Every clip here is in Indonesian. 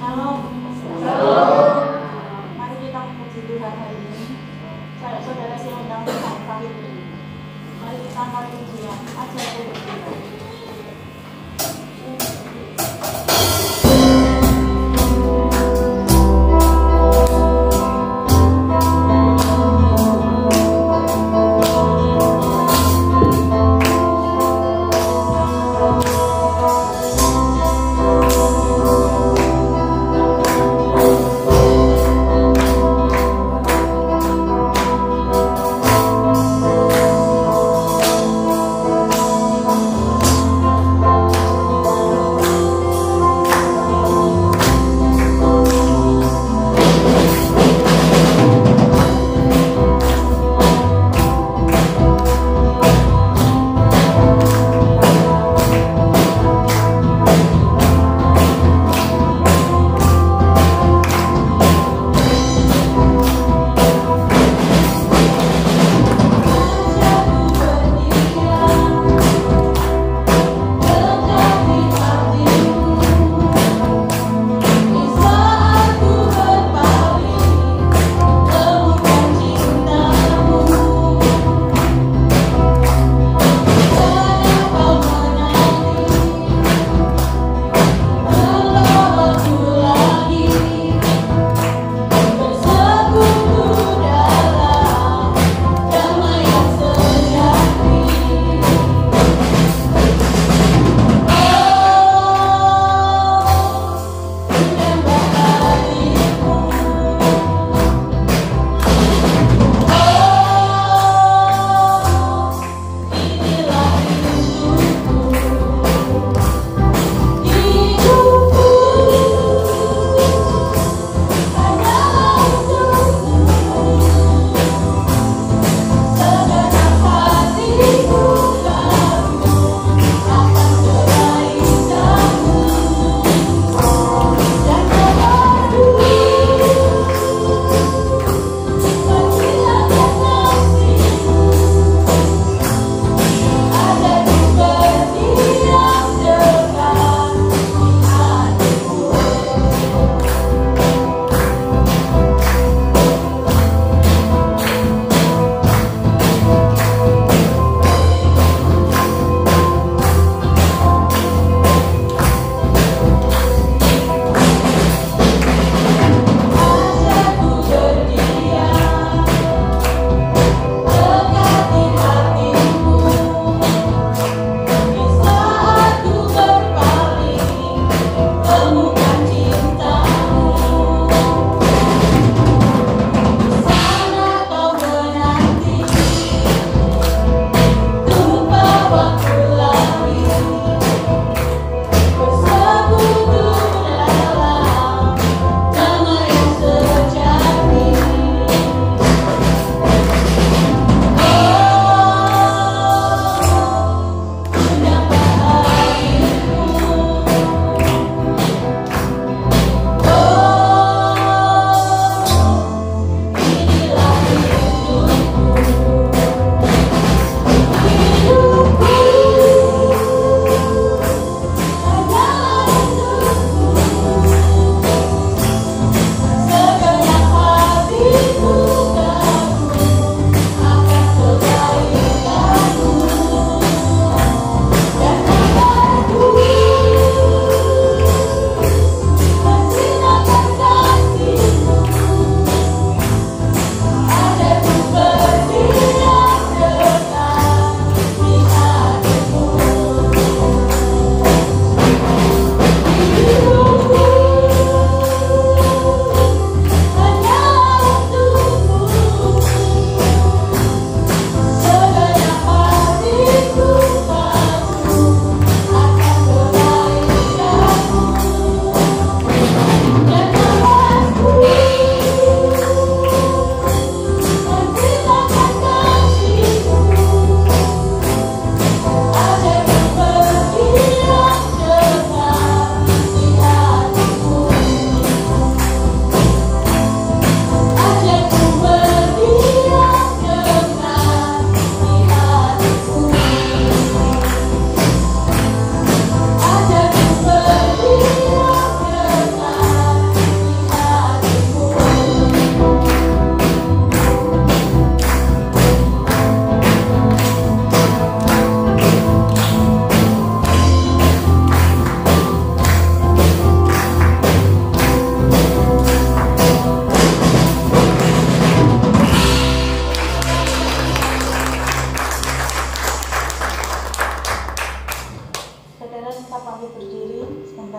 Shalom. Shalom. Mari kita memuji Tuhan hari ini. Saudara yang undang Tuhan kali ini. Mari kita angkat pujian. Ajar Tuhan kita.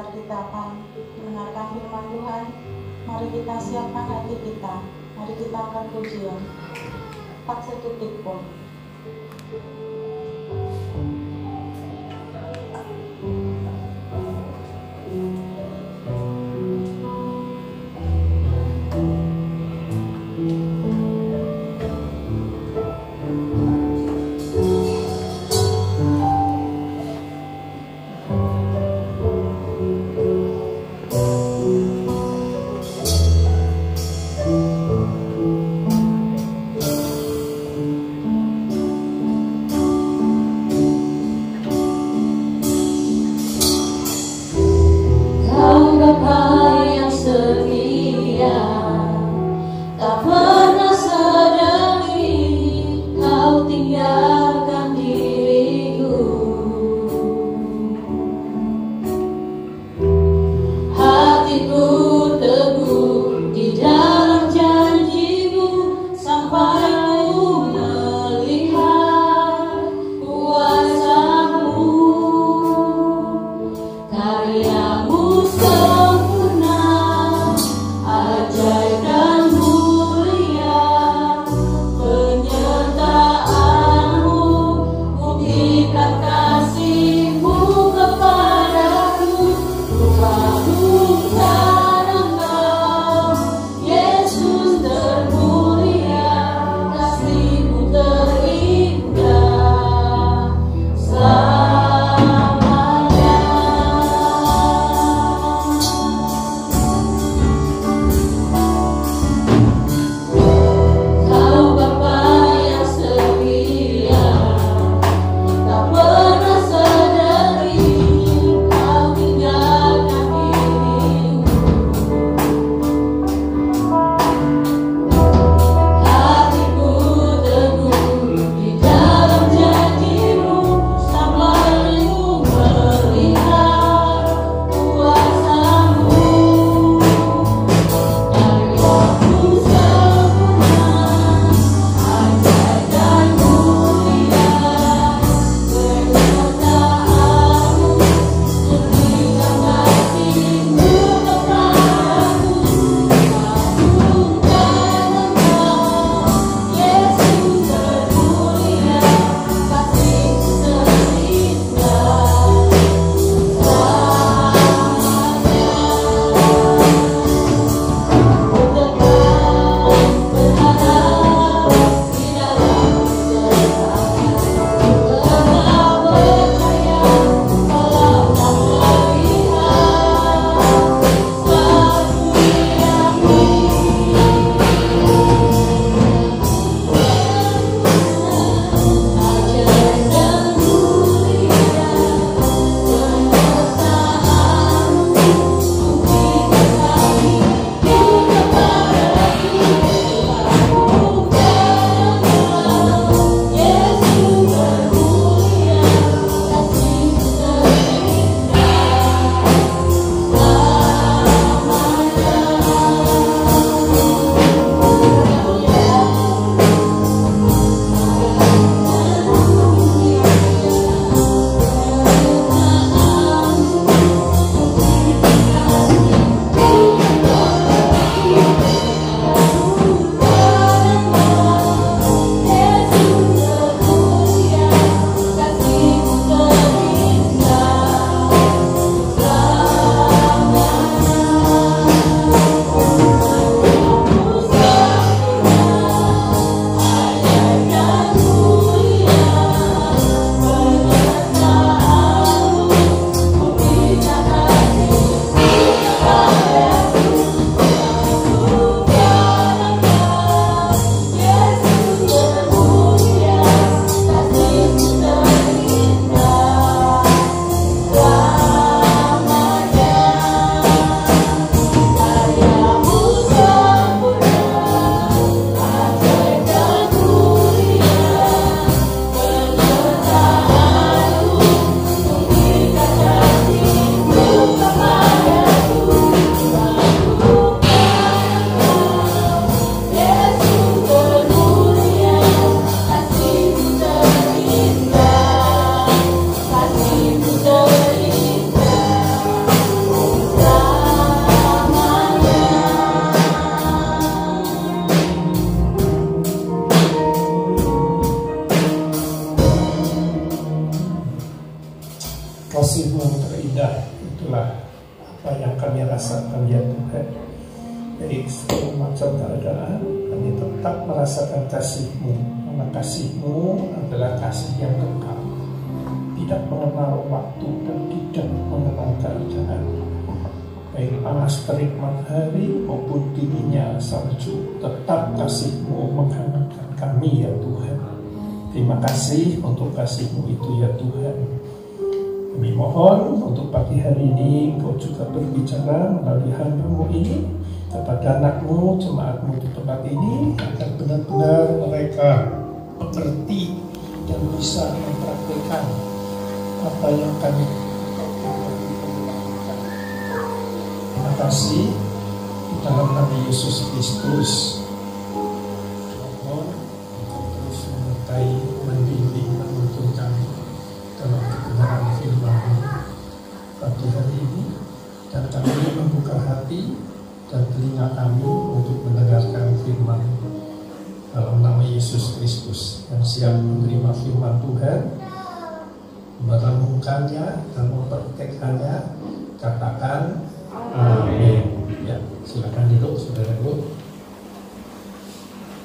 sebentar kita akan mendengarkan firman Tuhan. Mari kita siapkan hati kita. Mari kita akan pujian. Pak sedetik pun. apa yang kami rasakan ya Tuhan. Dari segala macam keadaan, kami tetap merasakan kasih-Mu, karena kasih-Mu adalah kasih yang kekal, tidak mengenal waktu dan tidak mengenal keadaan. Baik panas terik matahari maupun dinginnya salju, tetap kasih-Mu menghangatkan kami ya Tuhan. Terima kasih untuk kasih-Mu itu ya Tuhan. Kami mohon untuk pagi hari ini Engkau juga berbicara melalui hamba-Mu ini kepada anak-Mu, jemaat-Mu di tempat ini, agar benar-benar mereka mengerti dan bisa mempraktikkan apa yang kami lakukan. Terima kasih di dalam nama Yesus Kristus. Mohon terus menyertai, membimbing, menuntun kami dalam kebenaran firman-Mu pagi hari ini, dan kami membuka hati dan telinga kami untuk mendengarkan firman dalam nama Yesus Kristus. Yang siap menerima firman Tuhan, merenungkannya dan mempraktikkannya, katakan amin. Ya, silakan duduk saudaraku.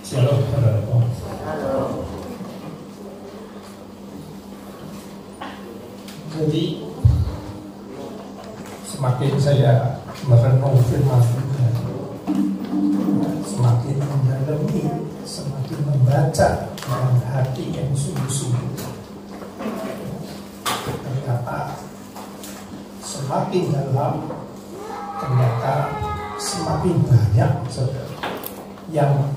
Shalom saudaraku. Jadi semakin saya merenung firman Tuhan, semakin mendalami, semakin membaca dengan hati yang sungguh-sungguh, ternyata semakin dalam, ternyata semakin banyak saudara yang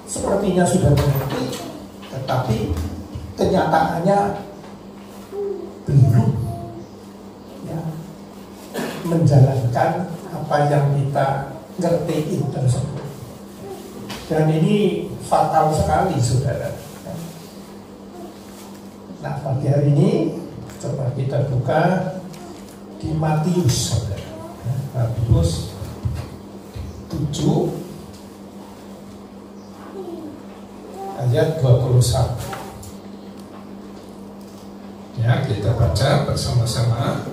sepertinya sudah mengerti, tetapi kenyataannya belum menjalankan apa yang kita ngertiin tersebut. Dan ini fatal sekali saudara. Nah, pagi hari ini coba kita buka di Matius saudara. Matius 7 ayat 21. Ya, kita baca bersama-sama.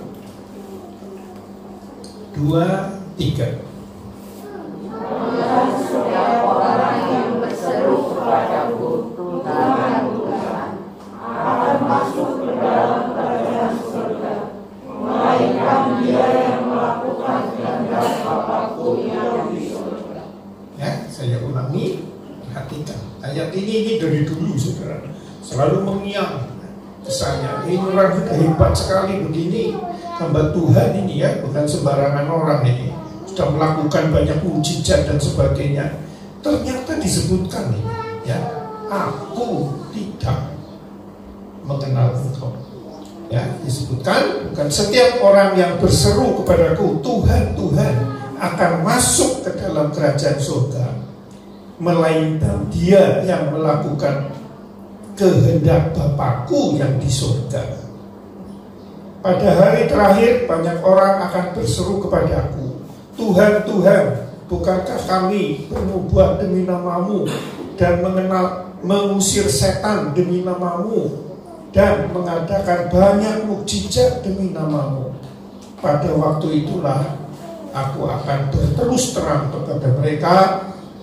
2, 3. Setiap orang yang berseru kepadaku, Tuhan, Tuhan, akan masuk ke dalam kerajaan surga, melainkan dia yang melakukan kehendak Bapa-Ku yang di surga. Ya, saya ulangi, perhatikan. Ayat ini dari dulu saudara selalu mengiang ke saya. Ini orang sudah hebat sekali begini. Hamba Tuhan ini ya, bukan sembarangan orang ini, sudah melakukan banyak mujizat dan sebagainya. Ternyata disebutkan ini, ya, aku tidak mengenal engkau. Ya, disebutkan bukan setiap orang yang berseru kepadaku, Tuhan, Tuhan, akan masuk ke dalam kerajaan surga, melainkan dia yang melakukan kehendak Bapa-Ku yang di surga. Pada hari terakhir banyak orang akan berseru kepadaku, Tuhan, Tuhan, bukankah kami bernubuat demi nama-Mu dan mengusir setan demi nama-Mu dan mengadakan banyak mukjizat demi nama-Mu? Pada waktu itulah aku akan berterus terang kepada mereka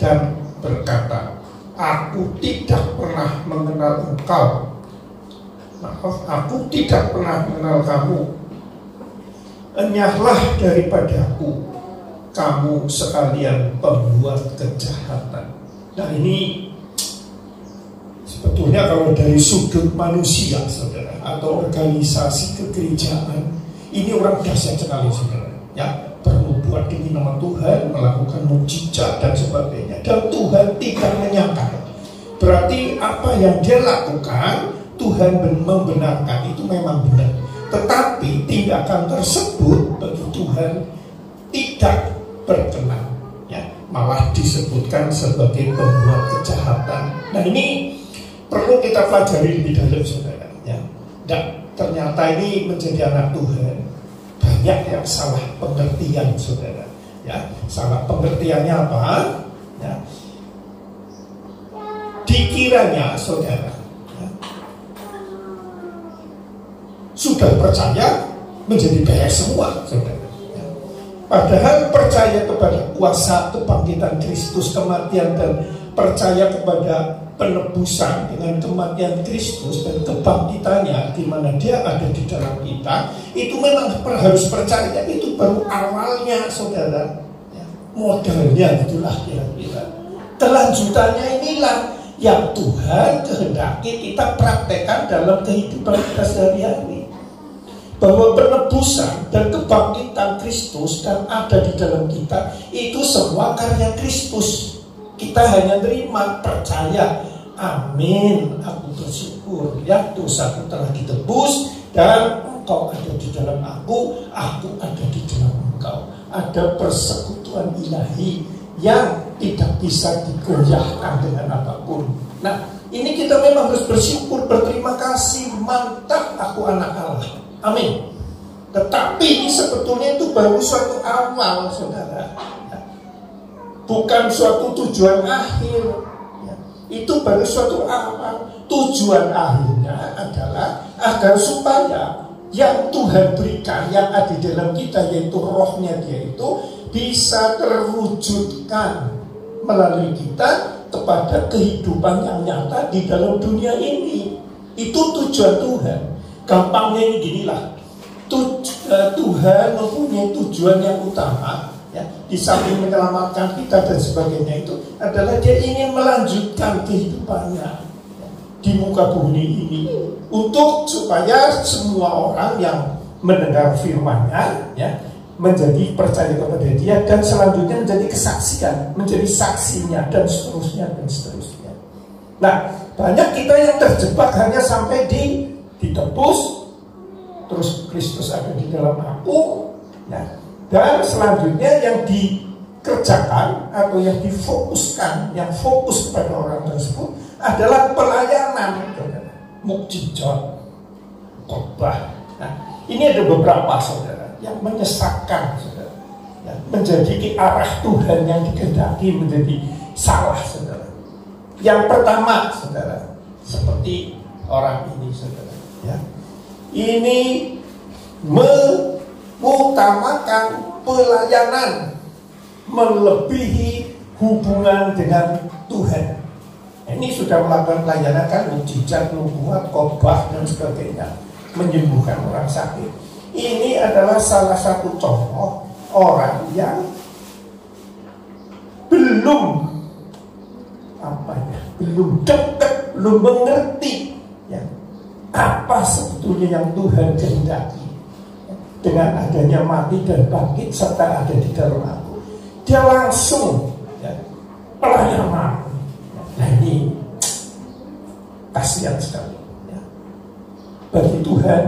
dan berkata, aku tidak pernah mengenal engkau. Maaf, aku tidak pernah mengenal kamu. Enyahlah daripadaku, kamu sekalian pembuat kejahatan. Nah, ini sebetulnya kalau dari sudut manusia saudara, atau organisasi kegerejaan, ini orang dahsyat sekali saudara. Ya, bernubuat demi nama Tuhan, melakukan mukjizat dan sebagainya, dan Tuhan tidak menyangka. Berarti apa yang dia lakukan Tuhan membenarkan, itu memang benar. Tetapi tindakan tersebut bagi Tuhan tidak berkenan, ya, malah disebutkan sebagai pembuat kejahatan. Nah, ini perlu kita pelajari lebih dalam saudara, ya. Dan ternyata ini menjadi anak Tuhan banyak yang salah pengertian saudara, ya. Salah pengertiannya apa? Ya. Dikiranya saudara sudah percaya menjadi baik semua saudara. Padahal percaya kepada kuasa kebangkitan Kristus, kematian, dan percaya kepada penebusan dengan kematian Kristus dan kebangkitannya, di mana Dia ada di dalam kita, itu memang harus percaya. Itu baru awalnya, saudara. Modalnya itulah kira-kira. Kelanjutannya inilah yang Tuhan kehendaki kita praktekkan dalam kehidupan kita sehari-hari. Bahwa penebusan dan kebangkitan Kristus dan ada di dalam kita, itu semua karya Kristus. Kita hanya terima, percaya, amin, aku bersyukur ya, dosaku telah ditebus dan Engkau ada di dalam aku ada di dalam Engkau. Ada persekutuan ilahi yang tidak bisa digoyahkan dengan apapun. Nah, ini kita memang harus bersyukur, berterima kasih, mantap aku anak Allah, amin. Tetapi sebetulnya itu baru suatu awal, saudara, bukan suatu tujuan akhir ya. Itu baru suatu awal. Tujuan akhirnya adalah agar supaya yang Tuhan berikan, yang ada di dalam kita, yaitu rohnya Dia itu bisa terwujudkan melalui kita kepada kehidupan yang nyata di dalam dunia ini. Itu tujuan Tuhan. Gampangnya ini ginilah, Tuhan mempunyai tujuan yang utama ya, di samping menyelamatkan kita dan sebagainya, itu adalah Dia ingin melanjutkan kehidupannya ya, di muka bumi ini, untuk supaya semua orang yang mendengar firman-Nya ya, menjadi percaya kepada Dia, dan selanjutnya menjadi kesaksian, menjadi saksinya, dan seterusnya dan seterusnya. Nah, banyak kita yang terjebak hanya sampai ditebus, terus Kristus ada di dalam aku ya. Dan selanjutnya yang dikerjakan atau yang difokuskan, yang fokus kepada orang tersebut adalah pelayanan, mukjizat, khotbah. Nah, ini ada beberapa, saudara, yang menyesatkan, saudara, ya, menjadi arah Tuhan yang dikehendaki menjadi salah, saudara. Yang pertama, saudara, seperti orang ini, saudara, ya, ini mengutamakan pelayanan melebihi hubungan dengan Tuhan. Ini sudah melakukan pelayanan kan, mukjizat, nubuat, khotbah dan sebagainya, menyembuhkan orang sakit. Ini adalah salah satu contoh orang yang belum belum dekat, belum mengerti ya, apa sebetulnya yang Tuhan kehendaki dengan adanya mati dan bangkit serta ada di dalam aku. Dia langsung ya, pelayanan. Nah, ini kasihan sekali ya. Bagi Tuhan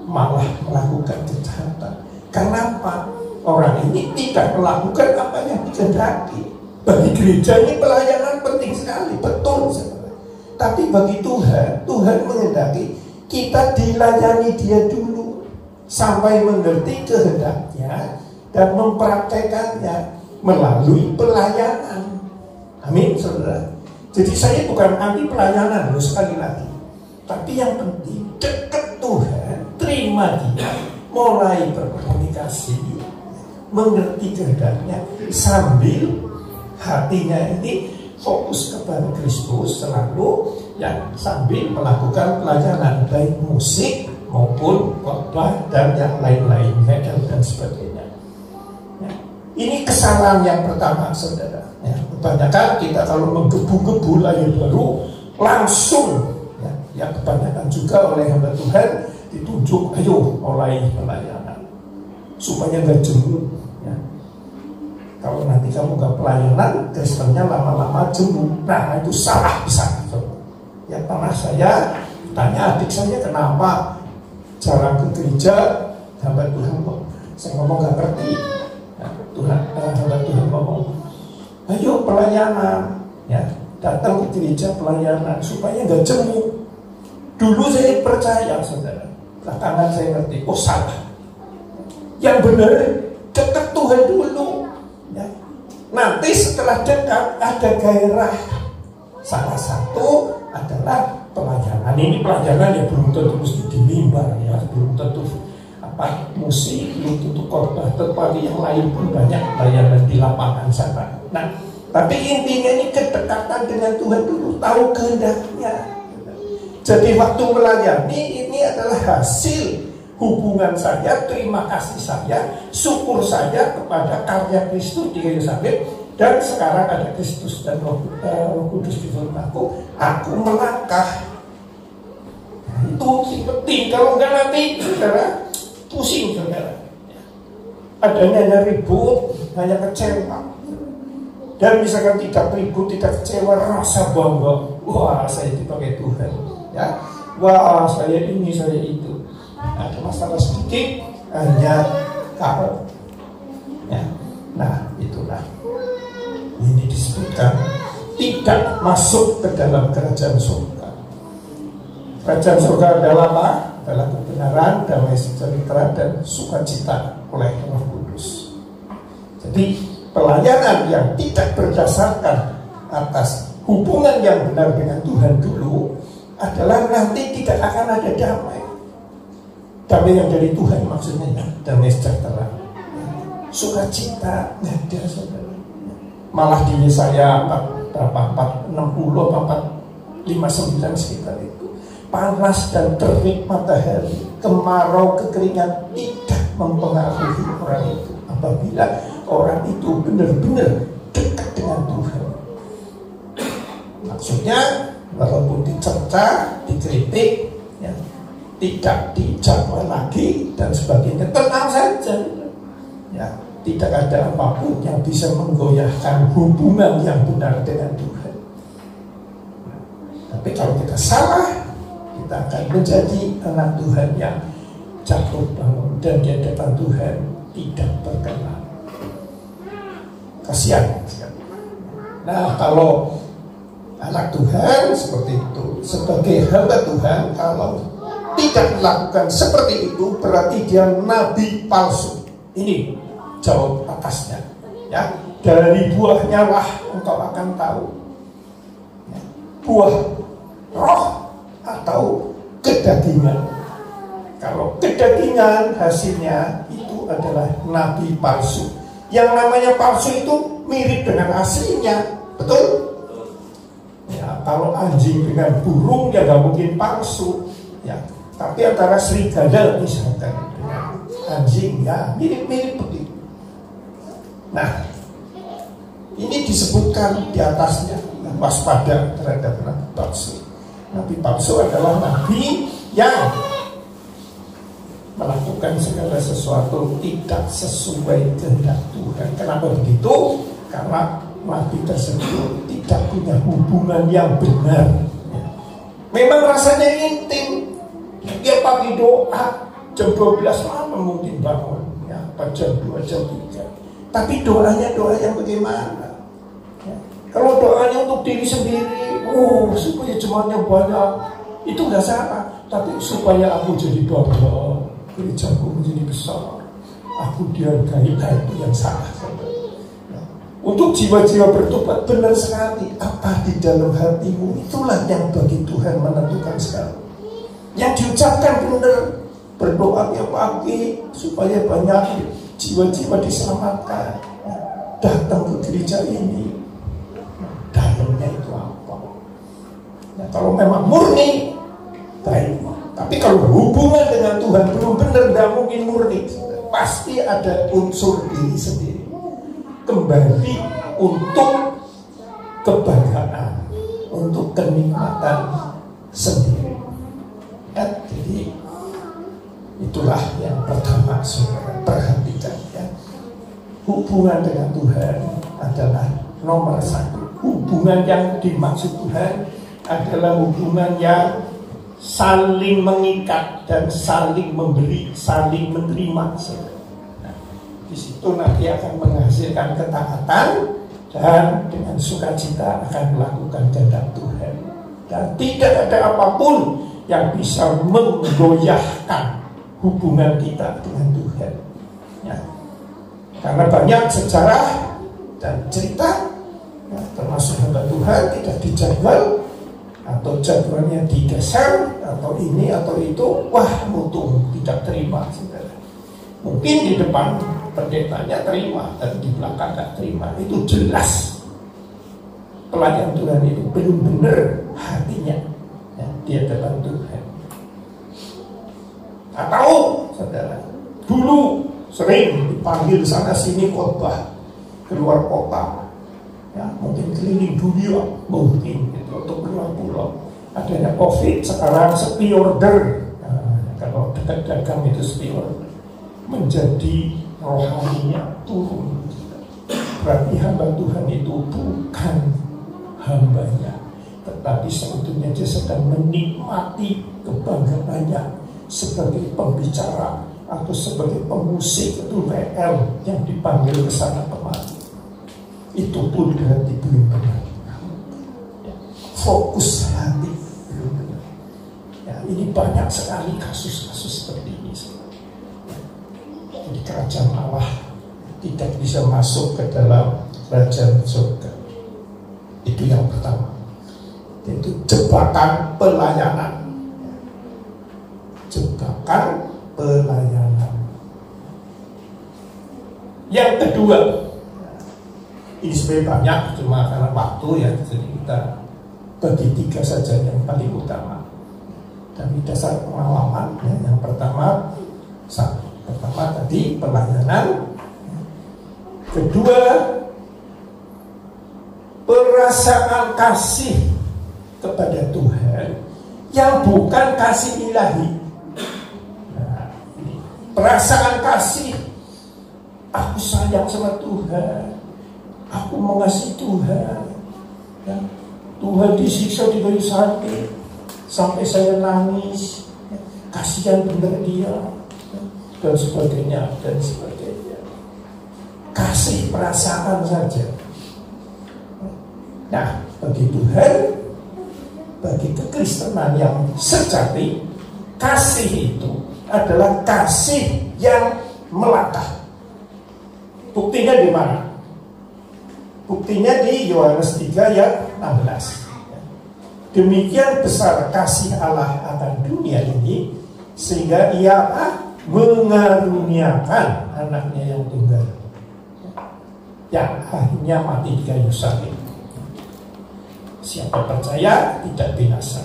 malah melakukan kejahatan. Kenapa? Orang ini tidak melakukan apa yang dikehendaki. Bagi gereja ini pelayanan penting sekali, betul saudara. Tapi bagi Tuhan menghendaki kita dilayani Dia dulu sampai mengerti kehendaknya dan mempraktekannya melalui pelayanan. Amin, saudara. Jadi saya bukan anti pelayanan loh, sekali lagi. Tapi yang penting dekat Tuhan, terima Dia, mulai berkomunikasi, mengerti kehendaknya, sambil hatinya ini fokus kepada Kristus selalu, yang sambil melakukan pelayanan baik musik maupun khotbah dan yang lain-lainnya dan sebagainya. Ya. Ini kesalahan yang pertama, saudara. Ya, kebanyakan kita kalau menggebu-gebu layar baru langsung, ya kebanyakan juga oleh hamba Tuhan ditunjuk, ayo mulai pelayanan supaya nggak jemu. Ya. Kalau nanti kamu nggak pelayanan, Kristennya lama-lama jemu. Nah, itu salah besar. Ya, pernah saya tanya adik saya, kenapa jarang ke gereja. Hamba Tuhan saya ngomong nggak ngerti. Ya, hamba Tuhan ngomong, ayo pelayanan, ya datang ke gereja pelayanan supaya nggak jemu. Dulu saya percaya, saudara. Belakangan saya ngerti, oh salah. Yang benar dekat Tuhan dulu. Ya. Nanti setelah dekat ada gairah. Salah satu adalah pelayanan. Ini pelayanan ya belum tentu mesti di mimbar, ya belum tentu musik, untuk khotbah, tetapi yang lain pun banyak layanan di lapangan sana. Nah, tapi intinya ini kedekatan dengan Tuhan dulu, tahu kehendaknya. Jadi waktu melayani ini adalah hasil hubungan saya, terima kasih saya, syukur saya kepada karya Kristus di kayu salib, dan sekarang ada Kristus dan Roh Kudus di dalam aku melangkah. Itu penting, kalau enggak nanti saudara pusing saudara. Adanya ribut, hanya kecewa. Dan misalkan tidak ribut, tidak kecewa, rasa bangga. Wah, saya dipakai Tuhan, ya. Wah, saya ini, saya itu. Ada masalah sedikit, hanya kalau, ya. Nah, itulah. Ini disebutkan tidak masuk ke dalam kerajaan surga. Kerajaan surga adalah apa? Adalah kebenaran, damai sejahtera, dan sukacita oleh Roh Kudus. Jadi pelayanan yang tidak berdasarkan atas hubungan yang benar dengan Tuhan dulu adalah nanti tidak akan ada damai. Damai yang dari Tuhan maksudnya ya, damai sejahtera, sukacita, nggak ada saudara. Malah di Yesaya 460 459 sekitar itu, panas dan terik matahari, kemarau, kekeringan tidak mempengaruhi orang itu apabila orang itu benar-benar dekat dengan Tuhan. Maksudnya walaupun dicerca, dikritik, ya, tidak dijawab lagi dan sebagainya, tenang saja, ya, tidak ada apapun yang bisa menggoyahkan hubungan yang benar dengan Tuhan. Tapi kalau kita salah, kita akan menjadi anak Tuhan yang jatuh bangun dan di hadapan Tuhan tidak berkenan. Kasihan. Nah, kalau anak Tuhan seperti itu, sebagai hamba Tuhan, kalau tidak melakukan seperti itu, berarti dia nabi palsu. Ini jauh atasnya, ya. Dari buahnya lah engkau akan tahu, ya. Buah roh atau kedagingan. Kalau kedagingan hasilnya itu adalah nabi palsu. Yang namanya palsu itu mirip dengan aslinya, betul? Ya, kalau anjing dengan burung ya gak mungkin palsu, ya. Tapi antara serigala misalkan dengan anjing ya mirip-mirip begitu. Nah, ini disebutkan di atasnya, waspada terhadap nabi palsu. Nabi palsu adalah nabi yang melakukan segala sesuatu tidak sesuai kehendak Tuhan. Kenapa begitu? Karena nabi tersebut tidak punya hubungan yang benar. Memang rasanya intim. Dia pagi doa jam 12 malam mungkin bangun, ya, jam 2, jam 3. Tapi doanya doa yang bagaimana? Ya. Kalau doanya untuk diri sendiri, supaya jemaatnya banyak, itu nggak salah. Tapi supaya aku jadi bangga, gerejaku menjadi besar, aku dihargai, itu yang salah. Ya. Untuk jiwa-jiwa bertobat, benar sekali. Apa di dalam hatimu, itulah yang bagi Tuhan menentukan sekali. Yang diucapkan benar, berdoa tiap pagi supaya banyak jiwa-jiwa diselamatkan, datang ke gereja ini. Dalamnya itu apa? Nah, kalau memang murni, baik. Tapi kalau hubungan dengan Tuhan belum benar, tidak mungkin murni. Pasti ada unsur diri sendiri. Kembali untuk kebanggaan, untuk kenikmatan sendiri. Ya, jadi itulah yang pertama, saudara perhatikan, ya. Hubungan dengan Tuhan adalah nomor satu. Hubungan yang dimaksud Tuhan adalah hubungan yang saling mengikat dan saling memberi, saling menerima. Nah, di situ nanti akan menghasilkan ketaatan dan dengan sukacita akan melakukan kehendak Tuhan. Dan tidak ada apapun yang bisa menggoyahkan hubungan kita dengan Tuhan, ya. Karena banyak sejarah dan cerita, ya, termasuk hamba Tuhan tidak dijadwal atau jadwalnya digeser atau ini atau itu, wah mutung tidak terima, saudara. Mungkin di depan pendetanya terima, tapi di belakang gak terima. Itu jelas pelayan Tuhan itu belum benar hatinya, ya, dia depan Tuhan. Atau saudara, dulu sering dipanggil sana sini khotbah keluar kota, ya, mungkin keliling dunia, mungkin itu untuk keluar pulau. Adanya COVID sekarang sepi order. Kalau dekat dagang itu sepi order, menjadi rohaninya turun. Berarti hamba Tuhan itu bukan hambanya, tetapi sebetulnya dia sedang menikmati kebanggaannya sebagai pembicara atau sebagai pemusik itu WL yang dipanggil ke sana kemari. Itu pun berarti belum benar. Fokus hati belum benar. Ya, ini banyak sekali kasus-kasus seperti ini. Jadi kerajaan Allah tidak bisa masuk ke dalam kerajaan surga. Itu yang pertama. Itu jebakan pelayanan. Jebakan pelayanan. Yang kedua, ini sebenarnya banyak, cuma karena waktu ya, jadi kita bagi 3 saja yang paling utama. Dari dasar pengalaman, ya, yang pertama tadi pelayanan. Kedua, perasaan kasih kepada Tuhan yang bukan kasih ilahi. Nah, perasaan kasih, aku sayang sama Tuhan, aku mengasihi Tuhan, ya, Tuhan disiksa di kayu salib sampai saya nangis, ya, kasihan benar dia, ya, dan sebagainya dan sebagainya. Kasih perasaan saja. Nah, bagi Tuhan, bagi kekristenan yang sejati, kasih itu adalah kasih yang melangkah. Buktinya di mana? Buktinya di Yohanes 3 ayat 16. Demikian besar kasih Allah akan dunia ini, sehingga ia mengaruniakan anaknya yang tunggal, yang akhirnya mati di kayu salib. Siapa percaya tidak binasa,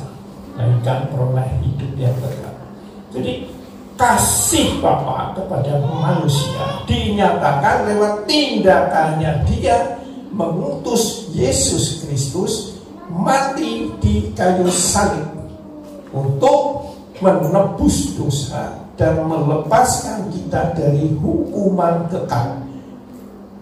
melainkan peroleh hidup yang kekal. Jadi kasih Bapa kepada manusia dinyatakan lewat tindakannya dia mengutus Yesus Kristus mati di kayu salib untuk menebus dosa dan melepaskan kita dari hukuman kekal.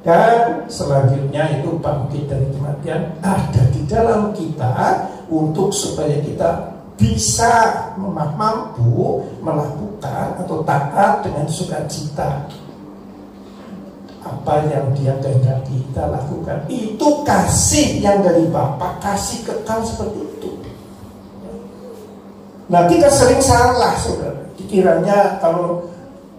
Dan selanjutnya itu bangkit dari kematian ada di dalam kita untuk supaya kita bisa mampu melakukan atau taat dengan sukacita apa yang dia kehendaki kita lakukan. Itu kasih yang dari Bapa, kasih kekal seperti itu. Nah, kita sering salah, saudara. Dikiranya kalau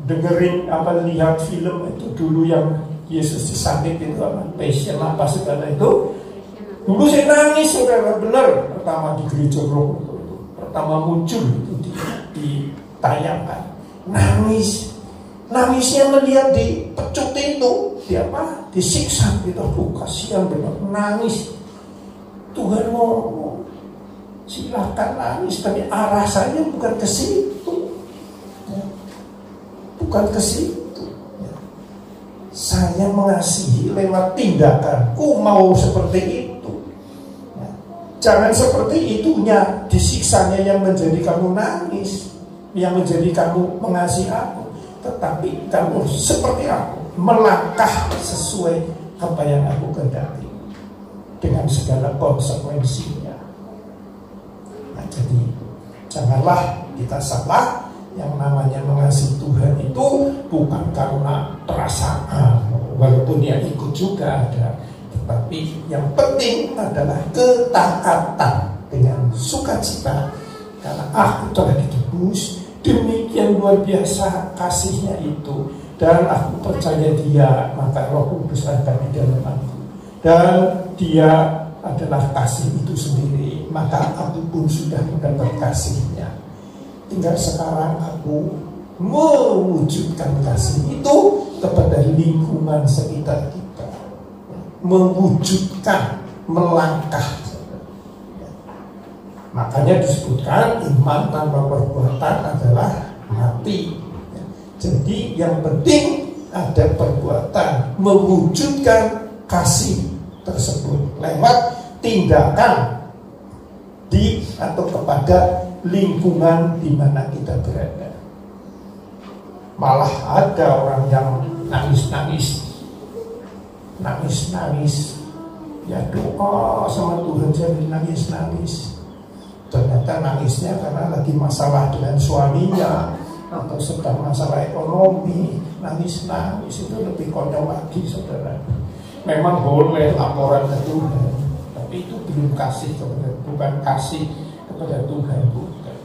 dengerin lihat film itu dulu yang Yesus disalib itu passion apa segala itu, dulu saya nangis, saudara, benar. Pertama di gereja Romo itu, pertama muncul itu ditayangkan, nangisnya melihat dipecut itu, disiksa gitu, kasihan benar, nangis. Tuhan mau silakan nangis, tapi arah saya bukan ke situ, bukan ke situ. Saya mengasihi lewat tindakanku, mau seperti itu. Jangan seperti itunya, disiksanya yang menjadi kamu nangis, yang menjadi kamu mengasihi aku. Tetapi kamu seperti aku, melangkah sesuai apa yang aku kehendaki dengan segala konsekuensinya. Nah, jadi janganlah kita salah. Yang namanya mengasihi Tuhan itu bukan karena perasaan, walaupun dia ikut juga ada, tetapi yang penting adalah ketaatan dengan sukacita, karena aku telah ditebus. Demikian luar biasa kasihnya itu, dan aku percaya dia, maka Roh Kudus akan di dalam aku, dan dia adalah kasih itu sendiri, maka aku pun sudah mendapat kasihnya. Tinggal sekarang aku mewujudkan kasih itu kepada lingkungan sekitar kita, mewujudkan, melangkah. Makanya disebutkan iman tanpa perbuatan adalah mati. Jadi yang penting ada perbuatan mewujudkan kasih tersebut lewat tindakan di atau kepada lingkungan di mana kita berada. Malah ada orang yang nangis-nangis, ya doa sama Tuhan jadi nangis-nangis. Ternyata nangisnya karena lagi masalah dengan suaminya atau sedang masalah ekonomi. Nangis-nangis itu lebih konyol lagi, saudara. Memang boleh laporan ke Tuhan, tapi itu belum kasih kepada, bukan kasih kepada Tuhan, bukan.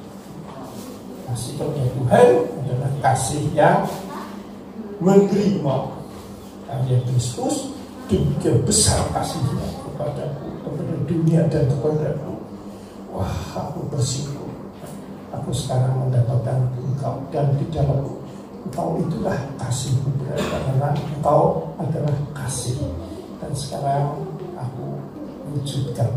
Kasih kepada Tuhan adalah kasih yang menerima karya Kristus. Demikian besar kasihnya kepadaku, kepada dunia dan kepadaku. Wah, aku bersyukur. Aku sekarang mendapatkan Engkau, dan di dalam Engkau itulah kasihku berada, karena Engkau adalah kasih. Dan sekarang aku wujudkan.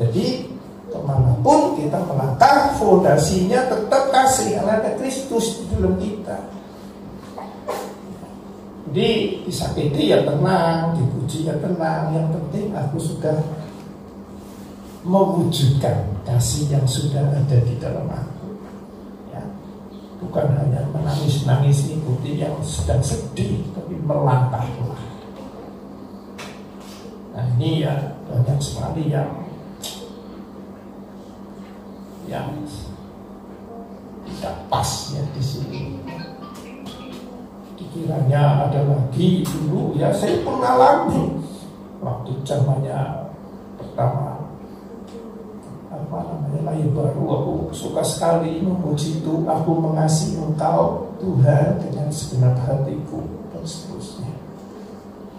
Jadi kemanapun kita melangkah, fondasinya tetap kasih, karena ada Kristus di dalam kita. Jadi disakiti ya tenang, dipuji ya tenang. Yang penting aku sudah mewujudkan kasih yang sudah ada di dalam aku, ya. Bukan hanya menangis-nangis ikuti yang sedang sedih, tapi melangkahlah. Nah ini ya banyak sekali yang tidak pas ya di sini. Dikiranya ada lagi dulu, ya saya mengalami waktu zamannya pertama lahir baru, aku suka sekali memuji itu, aku mengasihi Engkau Tuhan dengan segenap hatiku, dan seterusnya.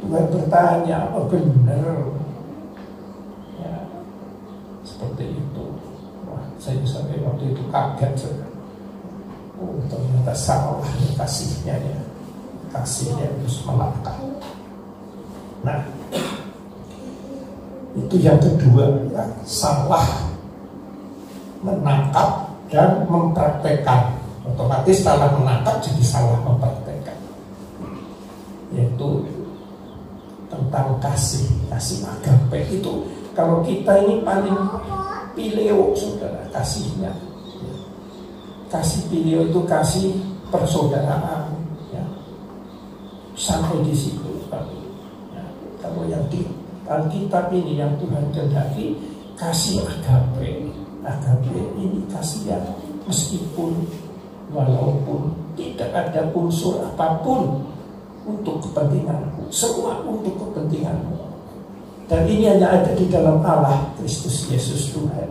Tuhan bertanya, apa benar? Ya, seperti itu. Wah, saya sampai waktu itu kaget. Oh, ternyata salah kasihnya ya. Kasihnya harus melangkah. Nah, itu yang kedua, ya, salah menangkap dan mempraktekkan. Otomatis salah menangkap jadi salah mempraktekkan, yaitu tentang kasih agape itu. Kalau kita ini paling pileo, saudara, kasihnya. Kasih pileo itu kasih persaudaraan, ya. Sampai di situ. Ya. Kalau yang di Alkitab ini yang Tuhan kehendaki kasih agape. Agape ini kasih yang meskipun walaupun tidak ada unsur apapun untuk kepentinganku, semua untuk kepentinganmu. Dan ini hanya ada di dalam Allah Kristus Yesus Tuhan.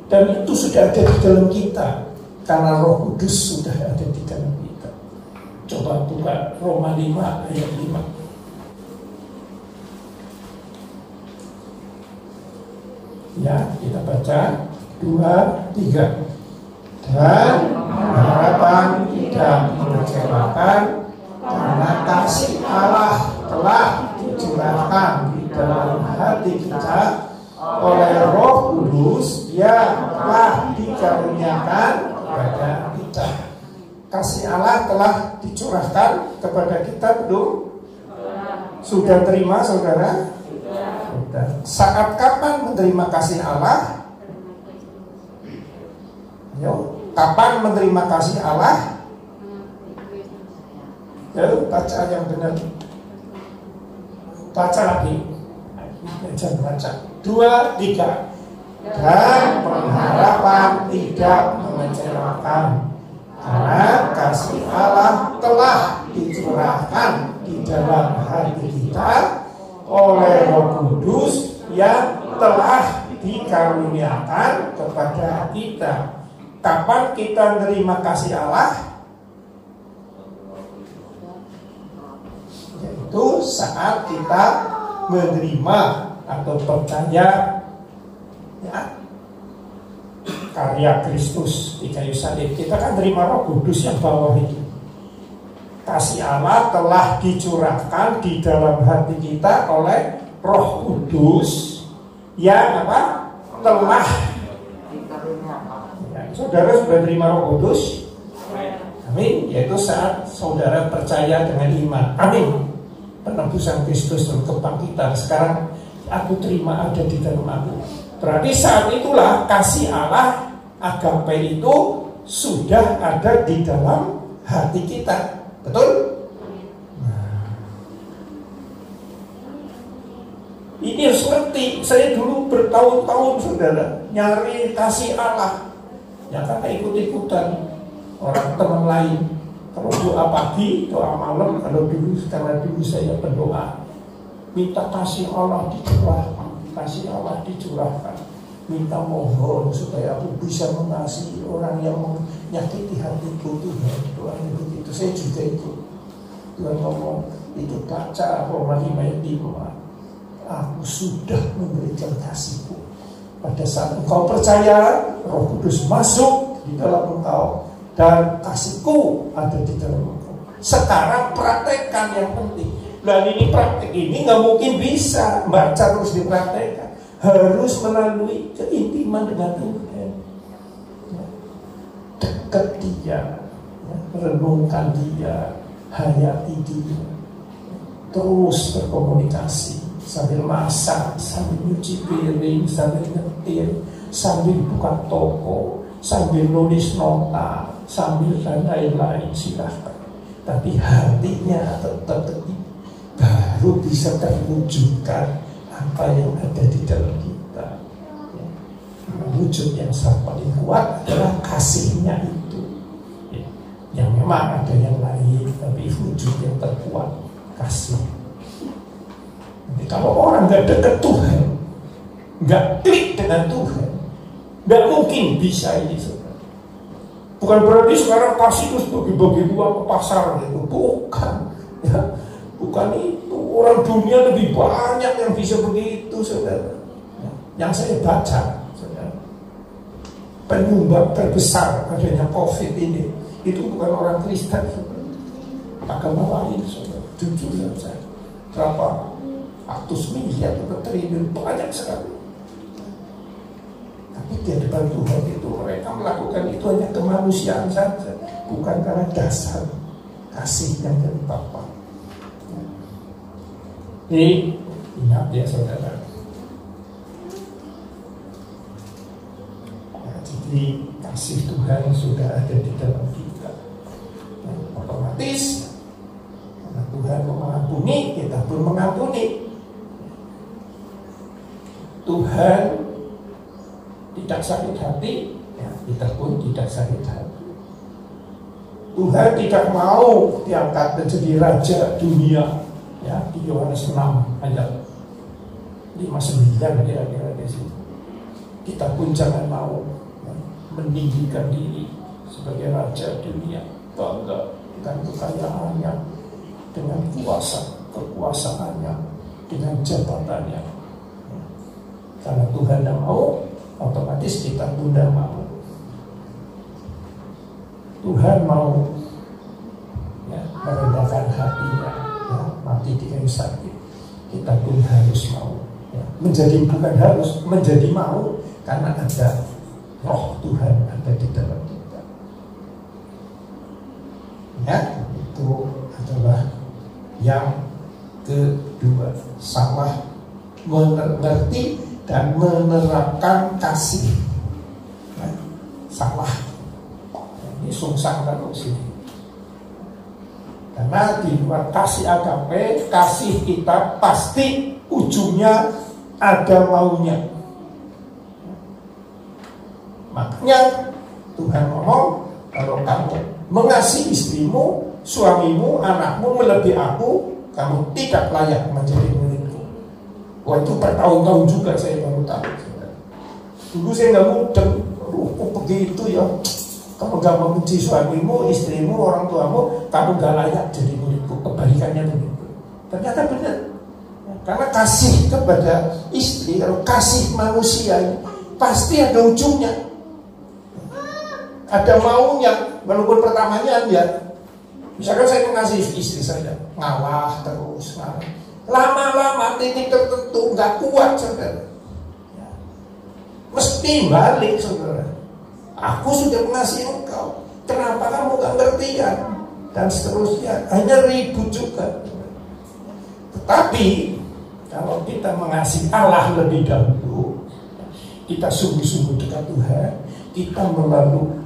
Dan itu sudah ada di dalam kita karena Roh Kudus sudah ada di dalam kita. Coba buka Roma 5 ayat 5. Ya, kita baca 2, 3. Dan harapan tidak mengecewakan, karena kasih Allah telah dicurahkan di dalam hati kita oleh Roh Kudus yang telah dikaruniakan kepada kita. Kasih Allah telah dicurahkan kepada kita, belum? Sudah terima, saudara? Saat kapan menerima kasih Allah? Yo, kapan menerima kasih Allah? Yo, baca yang benar. Baca lagi. Baca. 2, 3. Dan pengharapan tidak mengecewakan, karena kasih Allah telah dicurahkan di dalam hati kita oleh Roh Kudus yang telah dikaruniakan kepada kita. Kapan kita menerima kasih Allah? Yaitu saat kita menerima atau percaya, ya, karya Kristus di kayu salib, kita kan terima Roh Kudus yang bawah itu. Kasih Allah telah dicurahkan di dalam hati kita oleh Roh Kudus yang apa? Telah ya, saudara sudah terima Roh Kudus? Amin. Yaitu saat saudara percaya dengan iman. Amin. Penebusan Kristus dan kebangkitan. Sekarang aku terima ada di dalam aku. Berarti saat itulah kasih Allah agape itu sudah ada di dalam hati kita. Betul? Nah, ini harus ngerti. Saya dulu bertahun-tahun saudara nyari kasih Allah. Ya karena ikut-ikutan orang teman lain. Kalau doa pagi, doa malam, kalau dulu, karena dulu saya berdoa, minta kasih Allah dicurahkan, kasih Allah dicurahkan, minta mohon supaya aku bisa mengasihi orang yang menyakiti hatiku. Tuhan, doanya begitu. Saya juga itu. Tuhan ngomong, itu baca Roma 5:5, aku sudah memberikan kasihku. Pada saat engkau percaya, Roh Kudus masuk di dalam engkau, dan kasihku ada di dalam engkau. Sekarang praktekkan yang penting. Dan ini praktek ini nggak mungkin bisa baca terus dipraktekkan. Harus melalui keintiman dengan Tuhan. Dekat Dia, renungkan Dia, hayati Dia. Terus berkomunikasi sambil masak, sambil nyuci piring, sambil nyetir, sambil buka toko, sambil nulis nota, sambil dan lain-lain, silahkan. Tapi hatinya tetap baru bisa terwujudkan apa yang ada di dalam kita. Wujud yang paling kuat adalah kasihnya itu. Yang memang ada yang lain, tapi wujud yang terkuat kasih. Jadi kalau orang nggak dekat Tuhan, nggak klik dengan Tuhan, nggak mungkin bisa ini. Bukan berarti sekarang kasih terus bagi-bagi uang ke pasar gitu. Bukan ya. Bukan itu. Orang dunia lebih banyak yang bisa begitu, saudara. Yang saya baca, saudara, penyumbang terbesar adanya COVID ini itu bukan orang Kristen, saudara. Agama lain, saudara. Jujur saja. Berapa ratus miliar atau triliun, banyak sekali. Tapi di hadapan Tuhan itu mereka melakukan itu hanya kemanusiaan saja, bukan karena dasar kasih yang dari Bapa. Ini ingat ya saudara. Ya, jadi kasih Tuhan sudah ada di dalam kita. Nah, otomatis karena Tuhan mengampuni, kita pun mengampuni. Tuhan tidak sakit hati, ya, kita pun tidak sakit hati. Tuhan tidak mau diangkat menjadi raja dunia, ya, di Yohanes 6 ayat 59 kira-kira di situ. Kita pun jangan mau, ya, meninggikan diri sebagai raja dunia, bangga dengan kekayaannya, dengan kekuasaannya, dengan jabatannya. Karena Tuhan tidak mau, otomatis kita pun tidak mau. Tuhan mau, ya, merendahkan hatinya, ya, mati di kayu salib. Kita pun harus mau, ya, menjadi bukan harus, menjadi mau, karena ada Roh Tuhan ada di dalam kita. Ya, itu adalah yang kedua, salah mengerti dan menerapkan kasih. Nah, salah. Ini sungsang terus ini. Karena di luar kasih agape, kasih kita pasti ujungnya ada maunya. Makanya Tuhan ngomong, kalau kamu mengasihi istrimu, suamimu, anakmu melebihi aku, kamu tidak layak menjadi muridku. Wah, itu bertahun-tahun juga saya baru tahu. Dulu saya nggak mudeng, kok begitu ya. Kamu gak membenci suamimu, istrimu, orang tuamu, kamu gak layak jadi muridku. Kebalikannya begitu. Ternyata benar. Karena kasih kepada istri, kalau kasih manusia ini pasti ada ujungnya. ada maunya, walaupun pertamanya ya. Misalkan saya mengasihi istri saya, ngalah terus, ngalah. Lama-lama titik tertentu nggak kuat, saudara. Ya. Mesti balik, saudara. Aku sudah mengasihi engkau, kenapa kamu nggak ngertian? Dan seterusnya, hanya ribut juga. Tetapi kalau kita mengasihi Allah lebih dahulu, kita sungguh-sungguh dekat Tuhan, kita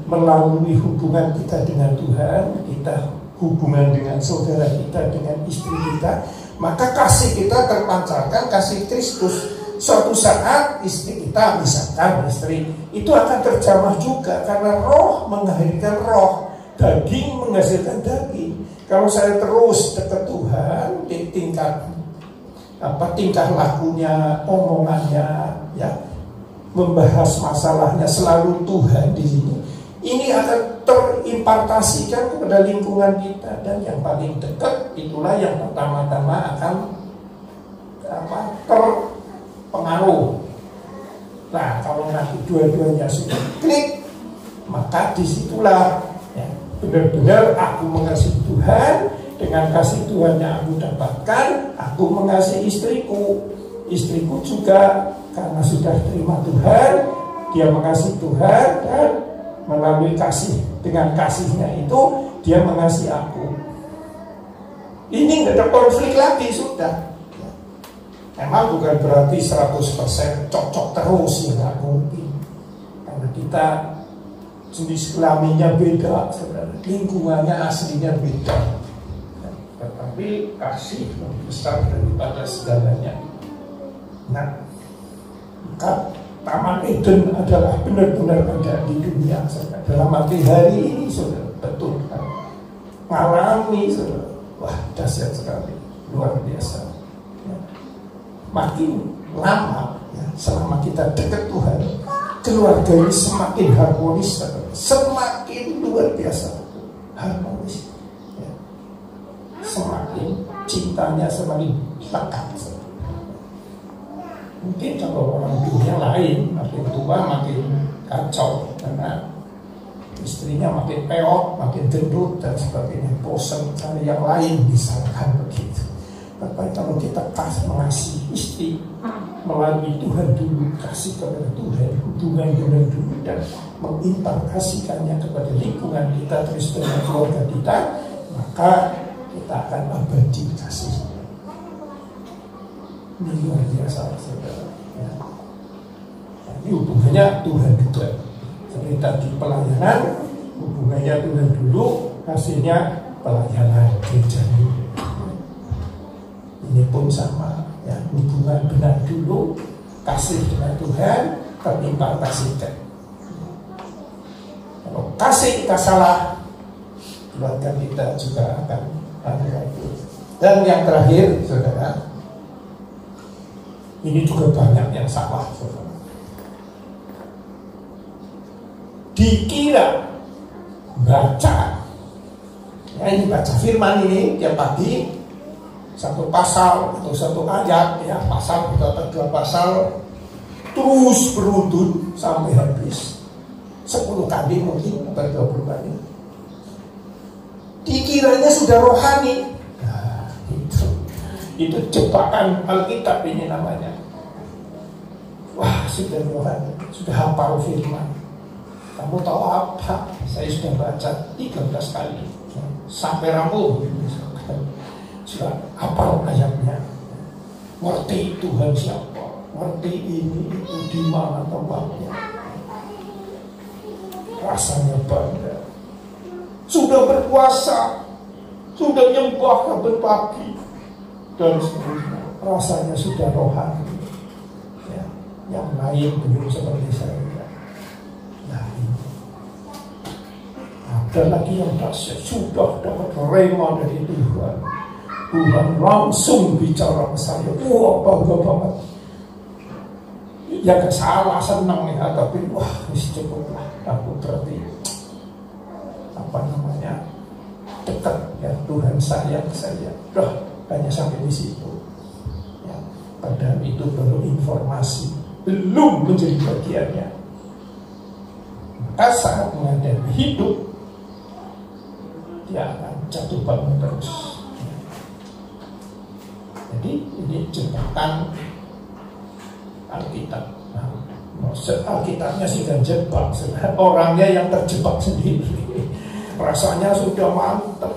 melalui hubungan kita dengan Tuhan, kita hubungan dengan saudara kita, dengan istri kita, maka kasih kita terpancarkan, kasih Kristus. Suatu saat istri kita, misalkan istri, itu akan terjamah juga, karena roh menghadirkan roh, daging menghasilkan daging. Kalau saya terus dekat Tuhan, di tingkah lakunya, omongannya, ya, membahas masalahnya selalu Tuhan di sini, ini akan terimpartasikan kepada lingkungan kita, dan yang paling dekat itulah yang pertama-tama akan terpengaruh. Nah, kalau nanti dua-duanya sudah klik, maka disitulah ya, benar-benar aku mengasihi Tuhan. Dengan kasih Tuhan yang aku dapatkan, aku mengasihi istriku. Istriku juga karena sudah terima Tuhan, dia mengasihi Tuhan, dan melalui kasih, dengan kasihnya itu dia mengasihi aku. Ini nggak ada konflik lagi, sudah. Memang bukan berarti 100% cocok terus, ya nggak mungkin. Karena kita jenis kelaminnya beda, saudara. Lingkungannya aslinya beda. Tetapi kasih lebih besar daripada segalanya. Nah, maka Taman Eden adalah benar-benar ada di dunia, saudara. Dalam arti hari ini, saudara, betul kan? Mengalami, saudara. Wah, dahsyat sekali, luar biasa. Ya. Makin lama, ya, selama kita dekat Tuhan, keluarga ini semakin harmonis, saudara. Semakin luar biasa harmonis. Ya. Semakin cintanya semakin lekat, saudara. Mungkin kalau orang dunia lain, makin tua makin kacau, karena istrinya makin peot, makin gendut dan sebagainya, bosan cari yang lain, misalkan begitu. Tapi kalau kita mengasihi istri melalui Tuhan dulu, kasih kepada Tuhan, hubungan dengan dulu, dan mengimplementasikannya kepada lingkungan kita, terus dengan keluarga kita, maka kita akan abadi kasih. Ini luar biasa, saudara. Ya. Ini hubungannya Tuhan juga. Seperti tadi pelayanan, hubungannya Tuhan dulu, hasilnya pelayanan gereja dulu. Ini pun sama, ya, hubungan benar dulu, kasih dengan Tuhan, terimpartasikan. Kalau kasih kita salah, keluarga kita juga akan ada itu. Dan yang terakhir, saudara, ini juga banyak yang salah, saudara. Dikira baca, ya, ini baca firman ini tiap pagi, satu pasal atau satu ayat, ya, pasal atau 2 pasal, terus beruntun sampai habis 10 kali mungkin atau 20 kali. Dikiranya sudah rohani. Nah, itu jebakan Alkitab ini namanya. Wah, sudah rohani, sudah hafal firman. Kamu tahu apa? Saya sudah baca 13 kali sampai rampung. Sudah hafal ayatnya, ngerti Tuhan siapa, ngerti ini itu di mana tempatnya, rasanya bangga, sudah berpuasa, sudah nyembah sampai pagi, dan seterusnya, rasanya sudah rohani. Ya, yang lain belum seperti saya. Nah, ini ada lagi yang dahsyat, sudah dapat rema dari Tuhan. Tuhan langsung bicara ke saya. Wah, bangga banget. Ya gak salah, senang ya, tapi wah, cukuplah. Aku berarti dekat ya, Tuhan sayang saya. Hanya sampai di situ. Ya, padahal itu baru informasi, belum menjadi bagiannya. maka saat menghadapi hidup dia akan jatuh bangun terus. Jadi ini jebakan Alkitab. Nah, Alkitabnya sudah jebak, orangnya yang terjebak sendiri. Rasanya sudah mantap.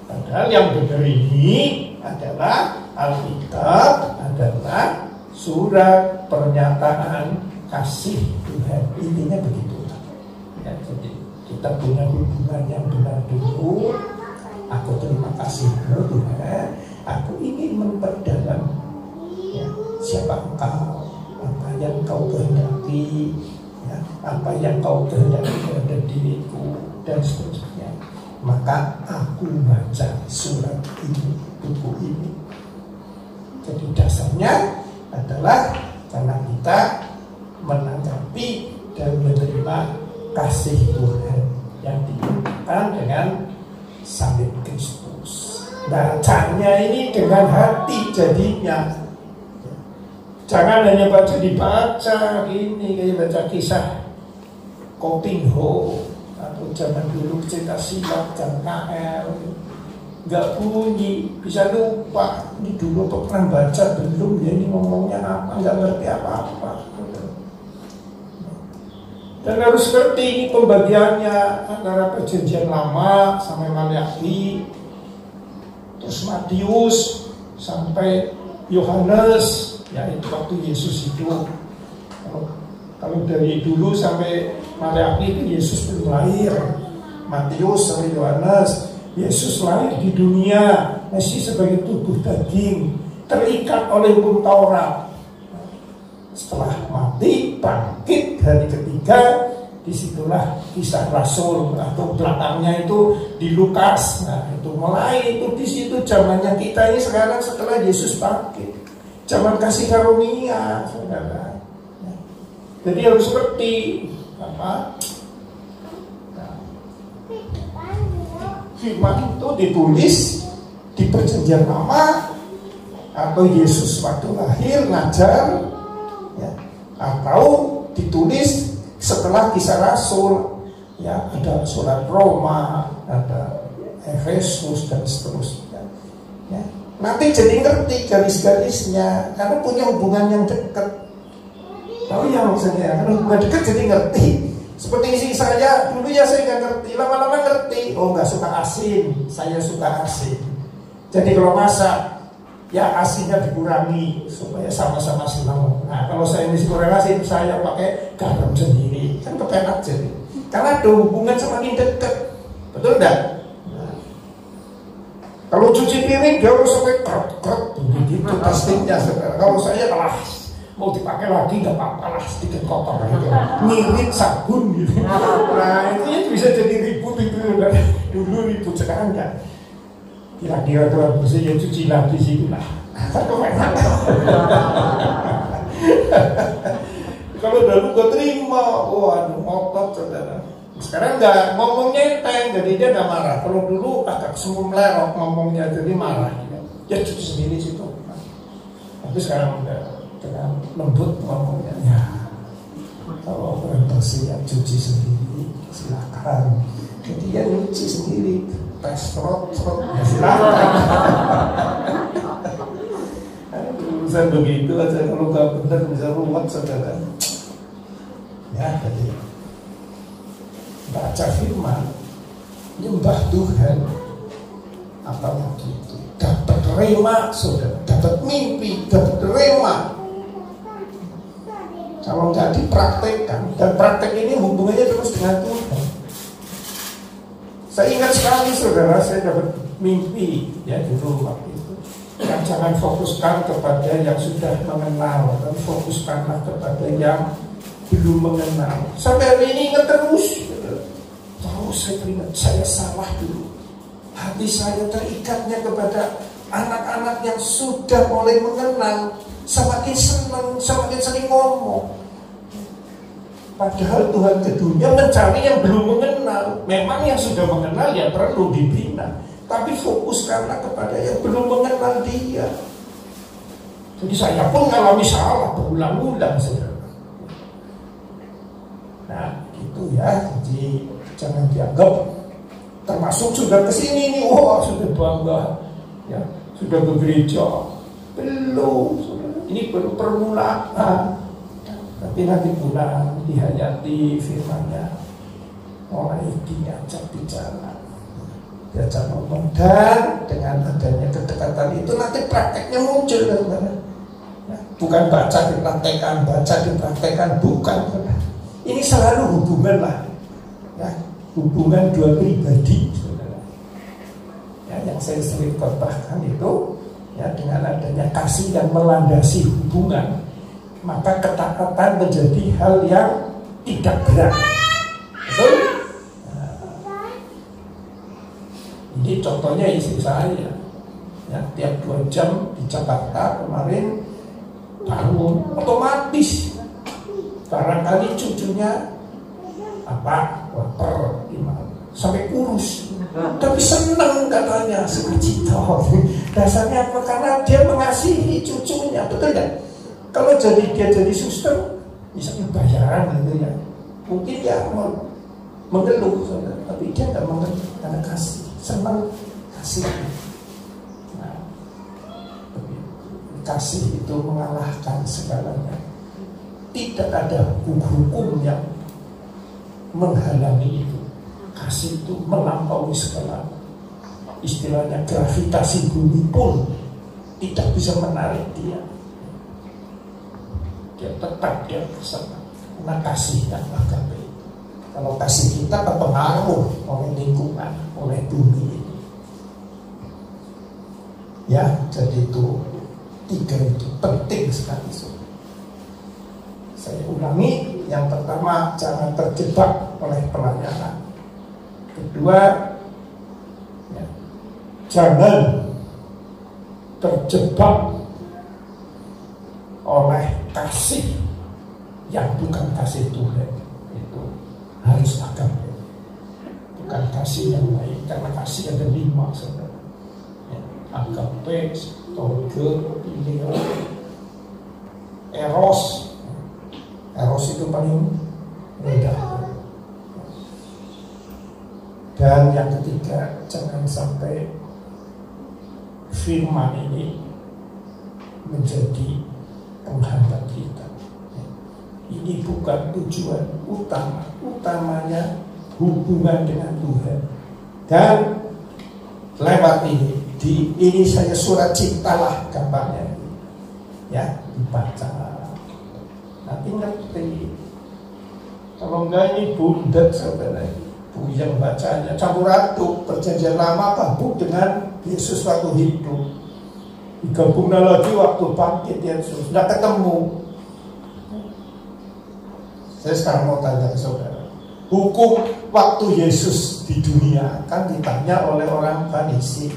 Padahal yang benar ini adalah Alkitab, adalah surat pernyataan kasih Tuhan. Intinya begitu. Ya, jadi kita punya hubungan yang benar dulu. Aku terima kasih Tuhan. Aku ingin memperdalam ya, siapa engkau, apa yang kau kehendaki, ya, apa yang kau kehendaki pada diriku dan seterusnya. Maka aku baca surat ini, buku ini. Jadi dasarnya adalah karena kita menanggapi dan menerima kasih Tuhan yang dinyatakan dengan salib Kristus. Bacanya ini dengan hati jadinya. Jangan hanya baca dibaca ini kayak baca kisah Kopingho atau zaman dulu cerita silat dan KL. Nggak bunyi, bisa lupa. Ini dulu pernah baca belum ya, ini ngomongnya apa, nggak ngerti apa-apa. Dan harus ngerti ini pembagiannya antara perjanjian lama sampai Maliaki, terus Matius sampai Yohanes, ya itu waktu Yesus hidup. Kalau dari dulu sampai Maliaki itu Yesus belum lahir. Matius sampai Yohanes, Yesus lahir di dunia, masih sebagai tubuh daging, terikat oleh hukum Taurat. Setelah mati, bangkit hari ketiga, disitulah kisah Rasul atau belakangnya itu di Lukas. Nah itu mulai itu di situ zamannya kita ini sekarang setelah Yesus bangkit, zaman kasih karunia, saudara. Jadi harus seperti apa? Firman itu ditulis di perjanjian lama atau Yesus waktu lahir ngajar, ya, atau ditulis setelah kisah Rasul, ya ada surat Roma, ada Efesus dan seterusnya. Ya. Nanti jadi ngerti garis-garisnya karena punya hubungan yang dekat. Tahu ya maksudnya? Karena hubungan dekat jadi ngerti. Seperti isi saya, dulu ya saya nggak ngerti, lama-lama ngerti. Oh nggak suka asin, saya suka asin. Jadi kalau masak, ya asinnya dikurangi supaya sama-sama senang. Nah kalau saya mesti kurang asin, saya pakai garam sendiri, kan kepenak jadi. Karena ada hubungan semakin dekat, betul enggak? Nah, kalau cuci piring dia harus sampai krep-krep, begitu testingnya. Kalau saya kalah. Mau dipakai lagi nggak apa-apa lah, sedikit kotor gitu, ngirit sabun gitu. Nah itu ya bisa jadi ribut itu. Dulu ribut, sekarang enggak. Kira-kira tuh bersih ya cuci lagi situ lah. Kalau dulu gue terima, waduh ngotot saudara. Sekarang enggak, ngomongnya enteng, jadi dia enggak marah. Kalau dulu agak semu melerok ngomongnya, jadi marah. Ya cuci sendiri situ. Tapi sekarang udah dengan lembut ngomongnya, ya kalau orang bersih ya cuci sendiri silakan. Jadi ya nyuci sendiri, tes trot ya silakan. Urusan begitu aja, kalau nggak benar bisa ruwet saudara. Ya tadi baca firman, nyembah Tuhan, apalagi itu dapat rema saudara, dapat mimpi, dapat rema. Kalau nggak dipraktekkan, dan praktek ini hubungannya terus dengan Tuhan. Saya ingat sekali saudara, saya dapat mimpi ya dulu waktu itu. Yang jangan fokuskan kepada yang sudah mengenal, dan fokuskanlah kepada yang belum mengenal. Sampai hari ini ingat terus. Tahu saya teringat, saya salah dulu. Hati saya terikatnya kepada anak-anak yang sudah mulai mengenal. Semakin senang, semakin sering ngomong. Padahal Tuhan ke dunia mencari yang belum mengenal. Memang yang sudah mengenal ya perlu dibina, tapi fokuskanlah kepada yang belum mengenal dia. Jadi saya pun mengalami salah berulang-ulang saudara. Nah itu ya. Jadi jangan dianggap termasuk sudah kesini nih, wah sudah bangga ya, sudah ke gereja. Belum, ini baru permulaan. Tapi nanti pulang dihayati firman-Nya, mulai diajak bicara, diajak ngomong, dan dengan adanya kedekatan itu nanti prakteknya muncul, ya, bukan baca dipraktekkan, bukan. Ini selalu hubungan lah, ya, hubungan dua pribadi, saudara. Ya, yang saya sering katakan itu, ya, dengan adanya kasih yang melandasi hubungan, maka ketaatan menjadi hal yang tidak berat. Betul? Nah, ini contohnya istri saya, ya, tiap 2 jam di Jakarta kemarin bangun otomatis. Barangkali cucunya lapar, sampai kurus. Tapi senang katanya, sukacita. Dasarnya apa? Karena dia mengasihi cucunya, betul kan? Kalau dia jadi suster, misalnya bayaran gitu ya, mungkin ya mengeluh, saudara. Tapi dia nggak mengeluh karena kasih, senang kasih. Nah, kasih itu mengalahkan segalanya. Tidak ada hukum yang menghalangi itu. Kasih itu melampaui segala. Istilahnya gravitasi bumi pun tidak bisa menarik dia. Dia tetap dia bersama. Karena kasih dan agape. Kalau kasih kita terpengaruh oleh lingkungan, oleh bumi ini. Ya, jadi itu 3 itu penting sekali. Saya ulangi, yang pertama jangan terjebak oleh pelayanan. Kedua, ya, jangan terjebak oleh kasih yang bukan kasih Tuhan. Itu harus agape, bukan kasih yang lain, karena kasih ada 5, saudara. Ya, agape, storge, phileo, eros. Eros itu paling rendah. Dan yang ketiga, jangan sampai firman ini menjadi penghambat kita. Ini bukan tujuan utama. Utamanya hubungan dengan Tuhan. Dan lewat ini saya surat cintalah gambarnya. Ya, dibaca. Nanti ngerti. Kalau enggak ini bundet, saudara. Yang bacanya campur aduk perjanjian lama gabung dengan Yesus waktu hidup, digabungkan lagi waktu bangkit Yesus, tidak ketemu. Saya sekarang mau tanya ke saudara, hukum waktu Yesus di dunia kan ditanya oleh orang Farisi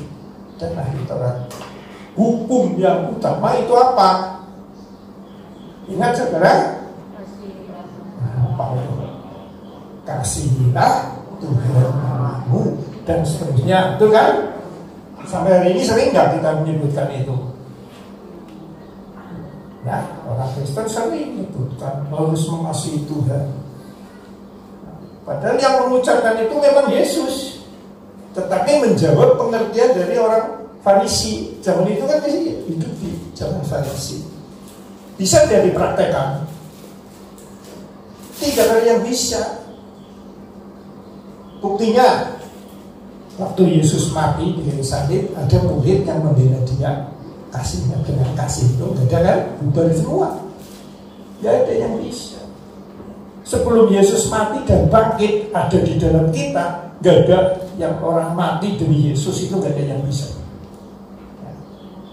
dan ahli Taurat. Hukum yang utama itu apa? Ingat saudara? Apa itu? Kasihilah Tuhan Allahmu dan seterusnya, betul kan? Sampai hari ini sering nggak kita menyebutkan itu? Ya, orang Kristen sering menyebutkan harus mengasihi Tuhan. Padahal yang mengucapkan itu memang Yesus, tetapi menjawab pengertian dari orang Farisi. Zaman itu kan hidup di zaman Farisi. Bisa dia dipraktekkan? Tidak ada yang bisa. Buktinya, waktu Yesus mati di kayu salib, ada murid yang membela dia. Kasihnya dengan kasih itu gak ada kan? Bubar semua. Gak ada yang bisa. Sebelum Yesus mati dan bangkit ada di dalam kita, gak ada yang orang mati demi Yesus itu gak ada yang bisa.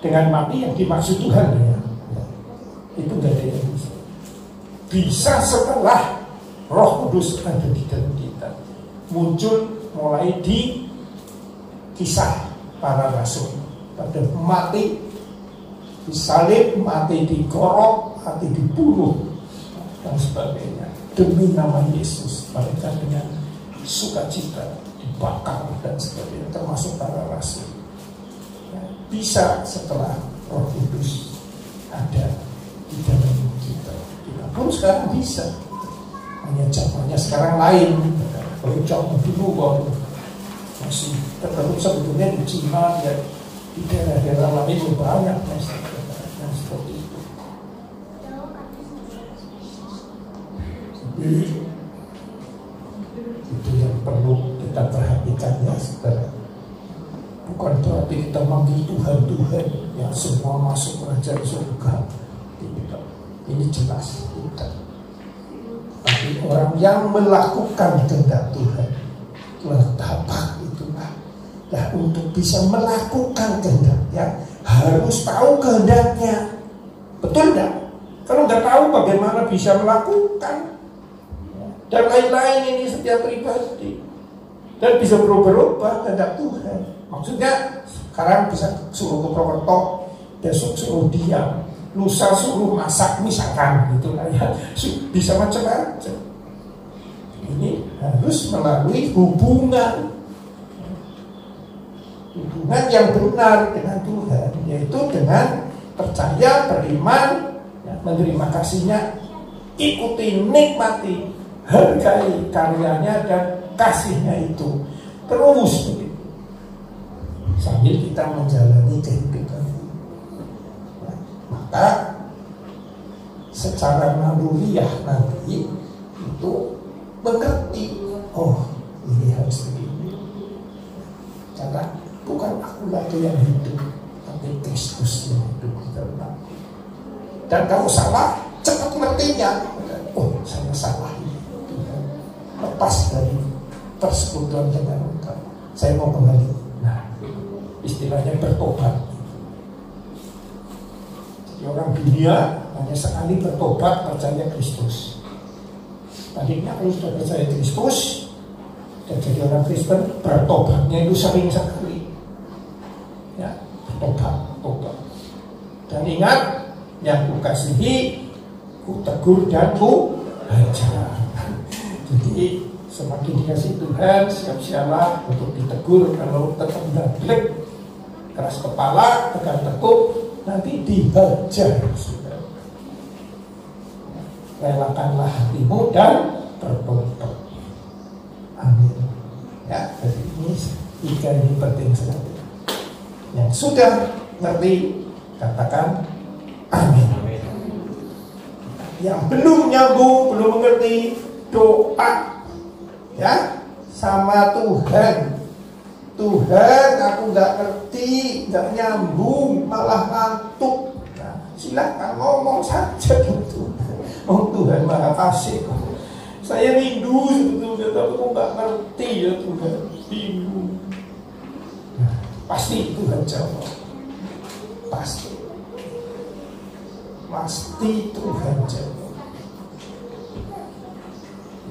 Dengan mati yang dimaksud Tuhan ya. Itu gak ada yang bisa. Bisa setelah Roh Kudus ada di dalam kita. Muncul mulai di kisah para rasul. Pada mati disalib, mati digorok, mati dibunuh dan sebagainya demi nama Yesus. Mereka dengan sukacita dibakar dan sebagainya, termasuk para rasul. Bisa setelah Roh Kudus ada di dalam kita. Kita pun sekarang bisa. Hanya zamannya sekarang lain. Kalau zaman dulu waktu masih terlalu sebetulnya di Cina ya, di daerah-daerah lain itu banyak yang seperti itu. Jadi itu yang perlu kita perhatikan ya saudara. Bukan berarti kita manggil Tuhan yang semua masuk kerajaan surga. Tidak. Ini jelas tidak. Tapi orang yang melakukan kehendak Tuhan, tapak itulah. Nah, untuk bisa melakukan kehendaknya harus tahu kehendaknya. Betul enggak? Kalau nggak tahu bagaimana bisa melakukan? Dan lain-lain ini setiap pribadi. Dan bisa berubah kehendak Tuhan. Maksudnya sekarang bisa suruh ke Purwokerto, besok suruh diam, lusa suruh masak misalkan gitu lah ya, bisa macam-macam. Ini harus melalui hubungan yang benar dengan Tuhan, yaitu dengan percaya, beriman, ya, menerima kasihnya, ikuti, nikmati, hargai karyanya dan kasihnya itu terus begitu. Sambil kita menjalani kehidupan ini, maka secara naluriah nanti itu mengerti, oh ini harus begini. Karena bukan aku lagi yang hidup, tapi Kristus yang hidup di dalam aku. Dan kalau salah, cepat mengertinya. Oh saya salah ini, Tuhan. Lepas dari persekutuan dengan Engkau, saya mau kembali. Istilahnya bertobat. Jadi orang dunia hanya sekali bertobat percaya Kristus. Tadinya kalau sudah percaya Kristus dan jadi orang Kristen, bertobatnya itu sering sekali. Ya, bertobat. Dan ingat, yang ku kasihi, ku tegur dan ku hajar. Jadi semakin dikasih Tuhan, siap-siaplah untuk ditegur. Kalau tetap dablek, keras kepala, tegar tekuk, nanti dihajar. Relakanlah hatimu dan bertobat. Amin. Ya, jadi ini tiga ini penting sekali. Yang sudah ngerti, katakan amin. Yang belum nyambung, belum mengerti, doa ya sama Tuhan. Tuhan, aku nggak ngerti, nggak nyambung, malah ngantuk. Nah, silakan ngomong saja gitu. Oh Tuhan Maha Kasih. Saya rindu sebetulnya, tapi aku nggak ngerti ya Tuhan, bingung. Nah, pasti Tuhan jawab. Pasti Tuhan jawab.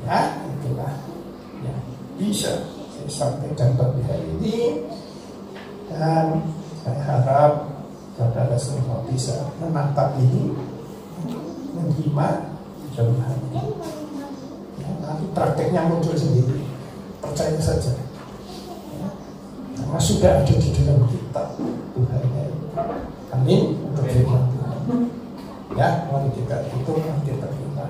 Ya, itulah yang bisa sampaikan pada hari ini, dan saya harap saudara semua bisa menangkap ini, menerima dalam hati. Ya, nanti prakteknya muncul sendiri, percaya saja. Ya, karena sudah ada di dalam kitab Tuhan. Amin. Untuk firman Tuhan. Ya, mari kita tutup, nanti kita berdoa.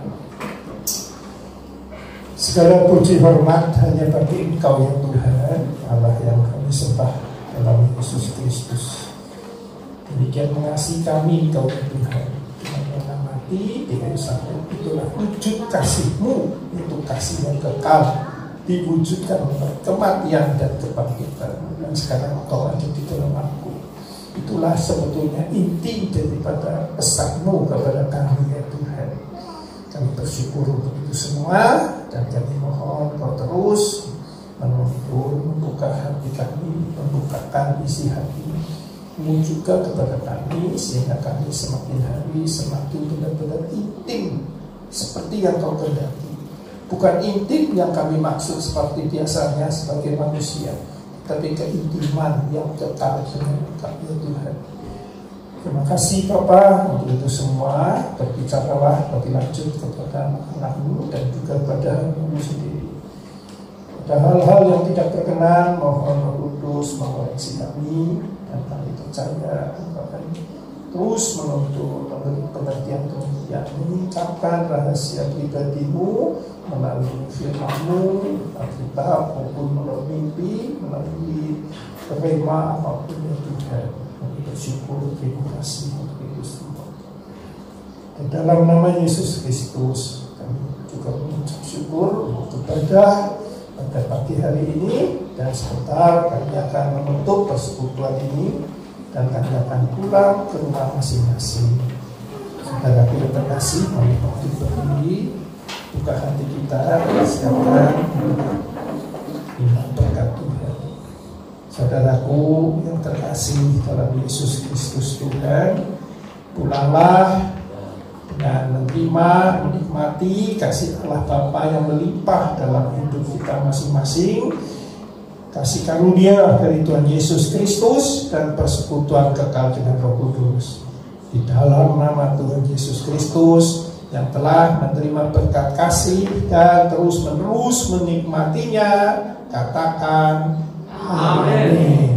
Segala puji hormat hanya bagi Engkau ya Tuhan, Allah yang kami sembah dalam Yesus Kristus. Demikian mengasihi kami Engkau ya Tuhan, dengan rela mati di kayu salib. Itulah wujud kasih-Mu, itu kasih yang kekal, diwujudkan oleh kematian dan kebangkitan. Dan sekarang Engkau ada di dalam aku. Itulah sebetulnya inti daripada pesan-Mu kepada kami ya Tuhan. Kami bersyukur untuk itu semua, dan kami mohon Kau terus menuntun, membuka hati kami, membukakan isi hati-Mu juga kepada kami, sehingga kami semakin hari semakin benar-benar intim seperti yang Kau kehendaki. Bukan intim yang kami maksud seperti biasanya sebagai manusia, tapi keintiman yang kekal dengan Engkau ya Tuhan. Terima kasih Bapa untuk itu semua. Berbicaralah lebih lanjut kepada anak-Mu dan juga kepada Mu sendiri. Ada hal-hal yang tidak berkenan, mohon Roh Kudus mengoreksi kami, dan kami percaya Engkau akan terus menuntut pengertian mengucapkan rahasia pribadimu melalui firman-Mu, Alkitab maupun melalui mimpi, melalui rema apapun ya Tuhan. Kami bersyukur, terima kasih untuk itu semua. Dan dalam nama Yesus Kristus kami juga mengucap syukur untuk pada pagi hari ini, dan sebentar kami akan menutup persekutuan ini dan kami akan pulang ke rumah masing-masing. Saudara yang terkasih, mari kita berdiri, buka hati kita, siapkan iman berkat Tuhan. Saudaraku yang terkasih dalam Yesus Kristus Tuhan, pulanglah dengan menerima, menikmati kasih Allah Bapa yang melimpah dalam hidup kita masing-masing, kasih karunia dari Tuhan Yesus Kristus dan persekutuan kekal dengan Roh Kudus. Di dalam nama Tuhan Yesus Kristus yang telah menerima berkat kasih dan terus-menerus menikmatinya, katakan amin.